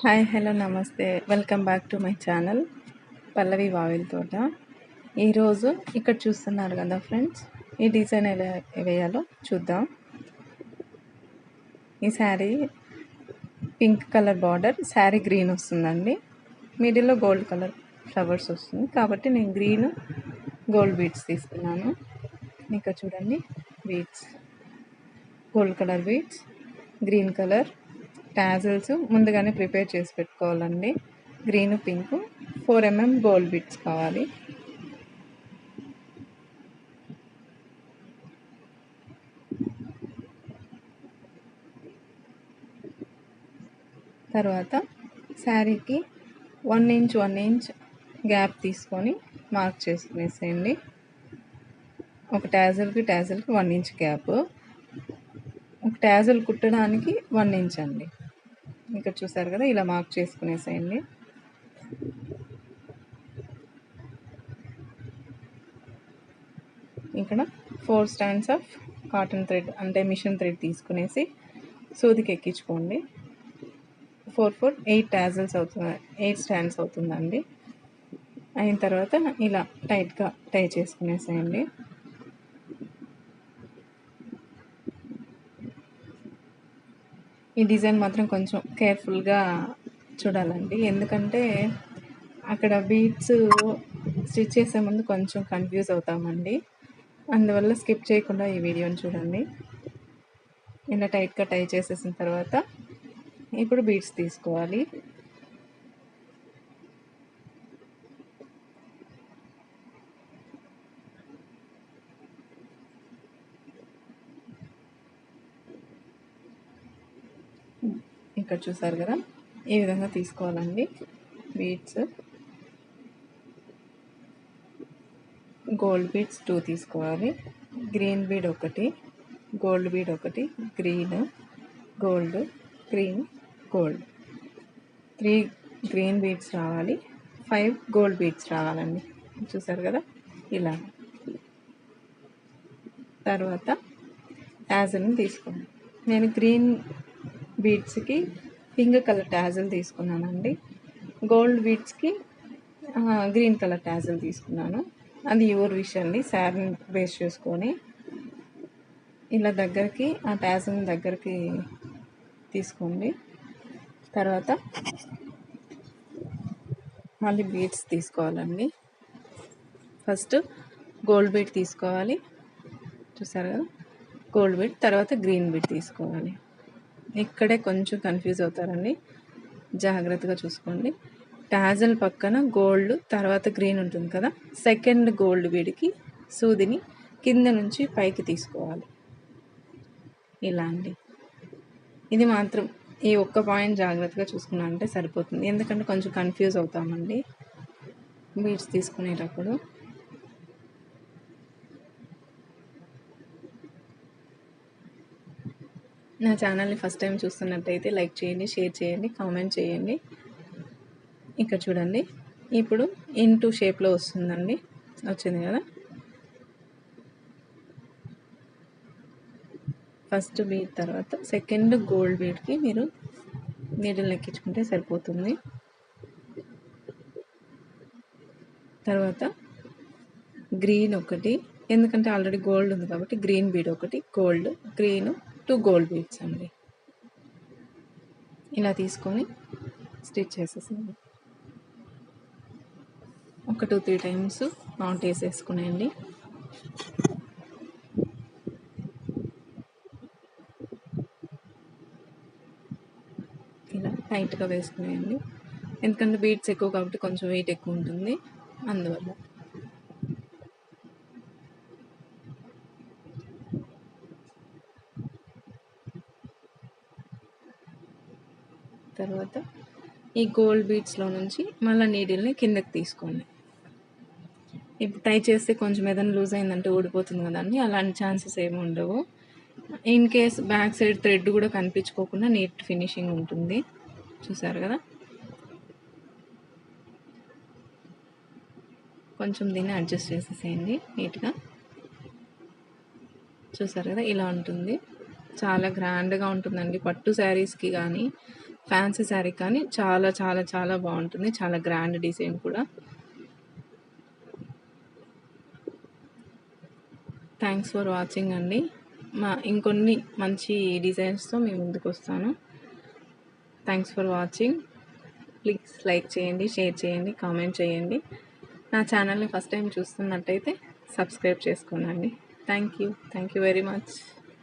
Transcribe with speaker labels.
Speaker 1: Hi hello నమస్తే welcome back to my channel Pallavi Vavil Thota. ఈరోజు ఇక్కడ చూస్తున్నారు కదా ఫ్రెండ్స్, ఈ డిజైన్ ఎలా వేయాలో చూద్దాం. ఈ sari pink colour border, sari green వస్తుందండి. మిడిల్లో గోల్డ్ కలర్ ఫ్లవర్స్ వస్తుంది కాబట్టి నేను గ్రీన్ గోల్డ్ బీడ్స్ తీసుకున్నాను. ఇక్కడ చూడండి, beads gold colour beads, green colour tassels ముందుగానే ప్రిపేర్ చేసి పెట్టుకోవాలండి. Green pink 4 mm gold beads కావాలి. తర్వాత శారీకి 1 inch 1 inch గ్యాప్ తీసుకొని మార్క్ చేసుకునేసేయండి. ఒక టాజిల్కి 1 inch గ్యాప్, ఒక టాజిల్ కుట్టడానికి 1 inch అండి. ఇక్కడ చూసారు కదా, ఇలా మార్క్ చేసుకునేసేయండి. ఇక్కడ 4 strands ఆఫ్ కాటన్ థ్రెడ్ అంటే మిషన్ థ్రెడ్ తీసుకునేసి సూదికి ఎక్కించుకోండి. 8 టాజిల్స్ అవుతుంది, 8 strands అవుతుందండి. అయిన తర్వాత ఇలా టైట్గా టై చేసుకునేసేయండి. ఈ డిజైన్ మాత్రం కొంచెం కేర్ఫుల్గా చూడాలండి, ఎందుకంటే అక్కడ బీడ్స్ స్టిచ్ చేసే ముందు కొంచెం కన్ఫ్యూజ్ అవుతామండి. అందువల్ల స్కిప్ చేయకుండా ఈ వీడియోని చూడండి. ఇలా టైట్గా టై చేసేసిన తర్వాత ఇప్పుడు బీడ్స్ తీసుకోవాలి. ఇక్కడ చూసారు కదా, ఈ విధంగా తీసుకోవాలండి బీడ్స్. గోల్డ్ బీడ్స్ 2 తీసుకోవాలి. Green bead 1, gold bead 1, green gold, green gold, 3 green beads రావాలి, 5 గోల్డ్ బీడ్స్ రావాలండి. చూసారు కదా ఇలా. తర్వాత టాజిల్ని తీసుకోండి. నేను గ్రీన్ బీడ్స్కి పింక్ కలర్ టాజిల్ తీసుకున్నానండి. గోల్డ్ బీడ్స్కి గ్రీన్ కలర్ టాజిల్ తీసుకున్నాను. అది యువర్ విష్ అండి. శారీని బేస్ చేసుకొని ఇలా దగ్గరికి ఆ టాజిల్ దగ్గరికి తీసుకోండి. తర్వాత మళ్ళీ బీడ్స్ తీసుకోవాలండి. ఫస్ట్ గోల్డ్ బీడ్ తీసుకోవాలి, చూసారు కదా, గోల్డ్ బీడ్. తర్వాత గ్రీన్ బీడ్ తీసుకోవాలి. ఇక్కడే కొంచెం కన్ఫ్యూజ్ అవుతారండి, జాగ్రత్తగా చూసుకోండి. టాజిల్ పక్కన గోల్డ్ తర్వాత గ్రీన్ ఉంటుంది కదా, సెకండ్ గోల్డ్ బీడ్కి సూదిని కింద నుంచి పైకి తీసుకోవాలి. ఇలా అండి. ఇది మాత్రం ఈ ఒక్క పాయింట్ జాగ్రత్తగా చూసుకున్నా అంటే సరిపోతుంది, ఎందుకంటే కొంచెం కన్ఫ్యూజ్ అవుతామండి బీడ్స్ తీసుకునేటప్పుడు. నా ఛానల్ని ఫస్ట్ టైం చూస్తున్నట్టయితే లైక్ చేయండి, షేర్ చేయండి, కామెంట్ చేయండి. ఇక్కడ చూడండి, ఇప్పుడు ఇంటూ షేప్లో వస్తుందండి, వచ్చింది కదా. ఫస్ట్ బీడ్ తర్వాత సెకండ్ గోల్డ్ బీడ్కి మీరు నీడిల్ ఎక్కించుకుంటే సరిపోతుంది. తర్వాత గ్రీన్ 1, ఎందుకంటే ఆల్రెడీ గోల్డ్ ఉంది కాబట్టి green bead 1, gold, green 2 gold beads అండి. ఇలా తీసుకొని స్టిచ్ చేసేసాను. ఒక 2-3 టైమ్స్ నాట్ వేసేసుకునేయండి. ఇలా టైట్గా వేసుకునేయండి, ఎందుకంటే బీడ్స్ ఎక్కువ కాబట్టి కొంచెం వెయిట్ ఎక్కువ ఉంటుంది, అందువల్ల. తర్వాత ఈ గోల్డ్ బీడ్స్లో నుంచి మళ్ళీ నీడిల్ని కిందకి తీసుకోండి. ఇప్పుడు టై చేస్తే కొంచెం ఏదైనా లూజ్ అయిందంటే ఊడిపోతుంది కదండి, అలాంటి ఛాన్సెస్ ఏమి ఉండవు. In case back side thread కూడా కనిపించుకోకుండా నీట్ ఫినిషింగ్ ఉంటుంది. చూసారు కదా, కొంచెం దీన్ని అడ్జస్ట్ చేసేసేయండి నీట్గా. చూసారు కదా, ఇలా ఉంటుంది. చాలా గ్రాండ్గా ఉంటుందండి. పట్టు శారీస్కి కానీ ఫ్యాన్సీ శారీ కానీ చాలా చాలా చాలా బాగుంటుంది. చాలా గ్రాండ్ డిజైన్ కూడా. థ్యాంక్స్ ఫర్ వాచింగ్ అండి. ఇంకొన్ని మంచి డిజైన్స్తో మీ ముందుకు వస్తాను. Thanks for watching. Please like చేయండి, షేర్ చేయండి, కామెంట్ చేయండి. నా ఛానల్ని ఫస్ట్ టైం చూస్తున్నట్టయితే సబ్స్క్రైబ్ చేసుకోనండి. Thank you very much.